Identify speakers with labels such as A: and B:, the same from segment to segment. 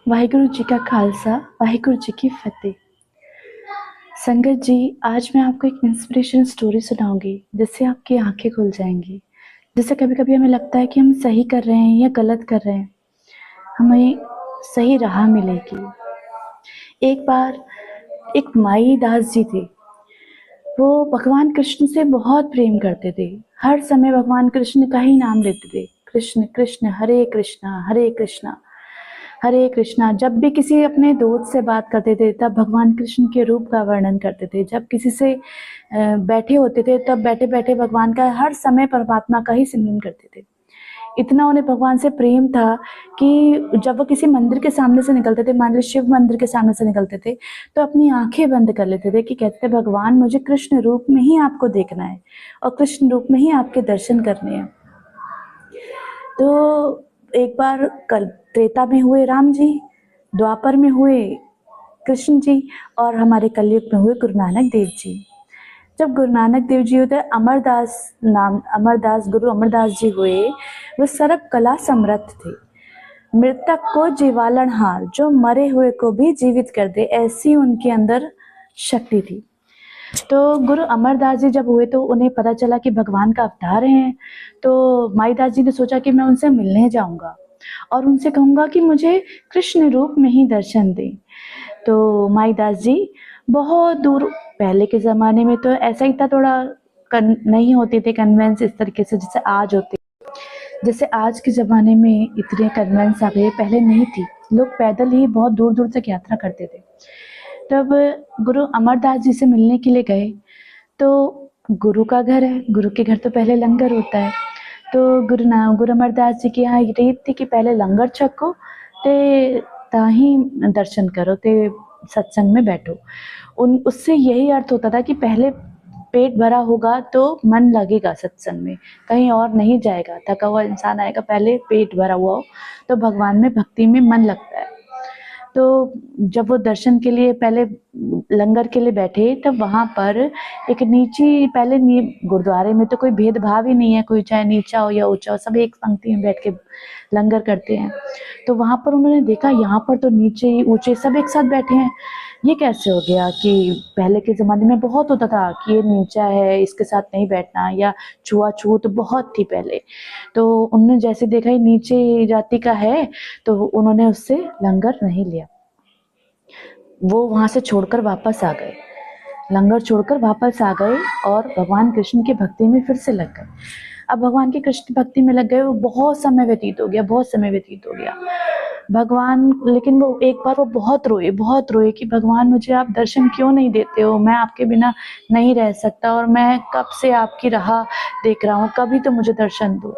A: वाहिगुरु जी का खालसा, वाहिगुरु जी की फतेह। संगत जी, आज मैं आपको एक इंस्पिरेशनल स्टोरी सुनाऊंगी जिससे आपकी आंखें खुल जाएंगी। जिससे कभी-कभी हमें लगता है कि हम सही कर रहे हैं या गलत कर रहे हैं, हमें सही राह मिलेगी। एक बार एक माई दास जी थे। वो भगवान कृष्ण से बहुत प्रेम करते थे। हर समय भगवान कृष्ण का ही नाम लेते थे। कृष्ण कृष्ण, हरे कृष्णा हरे कृष्णा हरे कृष्णा। जब भी किसी अपने दोस्त से बात करते थे तब भगवान कृष्ण के रूप का वर्णन करते थे। जब किसी से बैठे होते थे तब बैठे बैठे भगवान का, हर समय परमात्मा का ही सिमरन करते थे। इतना उन्हें भगवान से प्रेम था कि जब वो किसी मंदिर के सामने से निकलते थे, मान लो शिव मंदिर के सामने से निकलते थे, तो अपनी आंखें बंद कर लेते थे कि कहते थे, भगवान मुझे कृष्ण रूप में ही आपको देखना है और कृष्ण रूप में ही आपके दर्शन करने हैं। तो एक बार कल त्रेता में हुए राम जी, द्वापर में हुए कृष्ण जी और हमारे कलयुग में हुए गुरु नानक देव जी। जब गुरु नानक देव जी होते अमरदास गुरु अमरदास जी हुए, वो सर्व कला समृद्ध थे। मृतक को जीवालनहार, जो मरे हुए को भी जीवित कर दे, ऐसी उनके अंदर शक्ति थी। तो गुरु अमरदास जी जब हुए तो उन्हें पता चला कि भगवान का अवतार हैं। तो माईदास जी ने सोचा कि मैं उनसे मिलने जाऊंगा और उनसे कहूंगा कि मुझे कृष्ण रूप में ही दर्शन दें। तो माईदास जी बहुत दूर, पहले के ज़माने में तो ऐसा ही था, थोड़ा नहीं होते थे कन्वेंस इस तरीके से जैसे आज होते। जैसे आज के ज़माने में इतने कन्वेंस आ गए, पहले नहीं थी। लोग पैदल ही बहुत दूर दूर तक यात्रा करते थे। तब गुरु अमरदास जी से मिलने के लिए गए तो गुरु का घर है, गुरु के घर तो पहले लंगर होता है। तो गुरु अमरदास जी के यहाँ रीत थी कि पहले लंगर छको ते ताही दर्शन करो, ते सत्संग में बैठो। उससे यही अर्थ होता था कि पहले पेट भरा होगा तो मन लगेगा सत्संग में, कहीं और नहीं जाएगा। थका हुआ इंसान आएगा, पहले पेट भरा हुआ हो तो भगवान में भक्ति में मन लगता है। तो जब वो दर्शन के लिए पहले लंगर के लिए बैठे तब वहाँ पर एक नीची, पहले गुरुद्वारे में तो कोई भेदभाव ही नहीं है, कोई चाहे नीचा हो या ऊंचा हो, सब एक पंक्ति में बैठ के लंगर करते हैं। तो वहाँ पर उन्होंने देखा यहाँ पर तो नीचे ऊंचे सब एक साथ बैठे हैं। ये कैसे हो गया कि पहले के ज़माने में बहुत होता था कि ये नीचा है, इसके साथ नहीं बैठना, या छुआछूत बहुत थी पहले। तो उन्होंने जैसे देखा ये नीचे जाति का है तो उन्होंने उससे लंगर नहीं लिया। वो वहाँ से छोड़कर वापस आ गए, लंगर छोड़कर वापस आ गए और भगवान कृष्ण की भक्ति में फिर से लग गए। अब भगवान की कृष्ण भक्ति में लग गए, वो बहुत समय व्यतीत हो गया, बहुत समय व्यतीत हो गया। भगवान, लेकिन वो एक बार वो बहुत रोए कि भगवान मुझे आप दर्शन क्यों नहीं देते हो, मैं आपके बिना नहीं रह सकता और मैं कब से आपकी राह देख रहा हूँ, कभी तो मुझे दर्शन दो।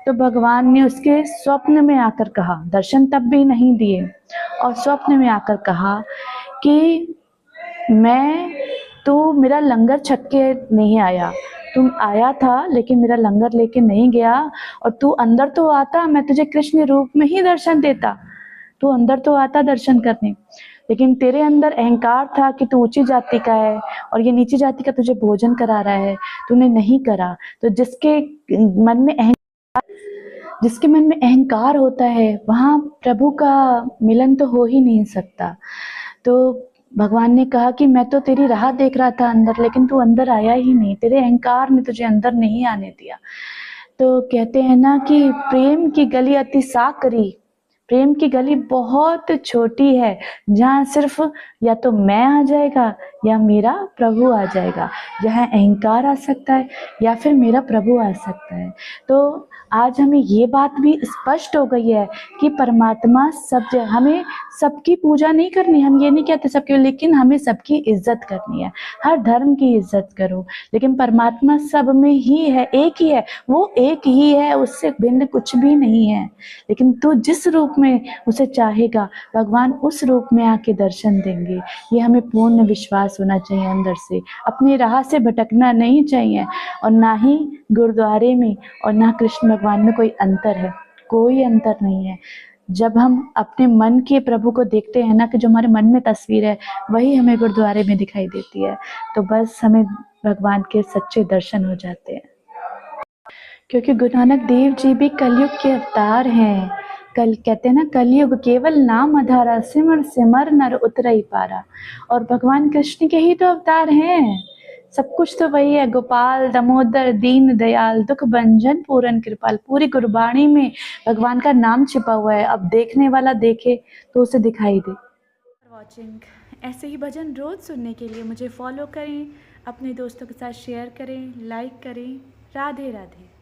A: तो भगवान ने उसके स्वप्न में आकर कहा, दर्शन तब भी नहीं दिए, और स्वप्न में आकर कहा कि तू मेरा लंगर छक के नहीं आया, तुम आया था लेकिन मेरा लंगर लेके नहीं गया, और तू अंदर तो आता, मैं तुझे कृष्ण रूप में ही दर्शन देता, तू अंदर तो आता दर्शन करने, लेकिन तेरे अंदर अहंकार था कि तू ऊंची जाति का है और ये नीची जाति का तुझे भोजन करा रहा है, तूने नहीं करा। तो जिसके मन में अहंकार होता है वहाँ प्रभु का मिलन तो हो ही नहीं सकता। तो भगवान ने कहा कि मैं तो तेरी राह देख रहा था अंदर, लेकिन तू अंदर आया ही नहीं, तेरे अहंकार ने तुझे अंदर नहीं आने दिया। तो कहते हैं ना कि प्रेम की गली अति साकरी, प्रेम की गली बहुत छोटी है जहाँ सिर्फ या तो मैं आ जाएगा या मेरा प्रभु आ जाएगा, जहाँ अहंकार आ सकता है या फिर मेरा प्रभु आ सकता है। तो आज हमें ये बात भी स्पष्ट हो गई है कि परमात्मा सब जगह, हमें सबकी पूजा नहीं करनी, हम ये नहीं कहते सबकी, लेकिन हमें सबकी इज्जत करनी है। हर धर्म की इज्जत करो, लेकिन परमात्मा सब में ही है, एक ही है, वो एक ही है, उससे भिन्न कुछ भी नहीं है। लेकिन तू जिस रूप में उसे चाहेगा भगवान उस रूप में आके दर्शन देंगे। ये हमें पूर्ण विश्वास होना चाहिए अंदर से, अपनी राह से भटकना नहीं चाहिए, और ना ही गुरुद्वारे में और ना कृष्ण भगवान में कोई अंतर है, कोई अंतर नहीं है। जब हम अपने मन के प्रभु को देखते हैं ना, कि जो हमारे मन में तस्वीर है वही हमें गुरुद्वारे में दिखाई देती है, तो बस हमें भगवान के सच्चे दर्शन हो जाते हैं। क्योंकि गुरु नानक देव जी भी कलयुग के अवतार हैं, कल कहते हैं ना, कलयुग केवल नाम अधारा, सिमर सिमर नर उतरई पारा। और भगवान कृष्ण के ही तो अवतार हैं, सब कुछ तो वही है। गोपाल दामोदर दीन दयाल दुख भंजन पूरन कृपाल, पूरी गुरबाणी में भगवान का नाम छिपा हुआ है। अब देखने वाला देखे तो उसे दिखाई दे। वॉचिंग ऐसे ही भजन रोज़ सुनने के लिए मुझे फॉलो करें, अपने दोस्तों के साथ शेयर करें, लाइक करें। राधे राधे।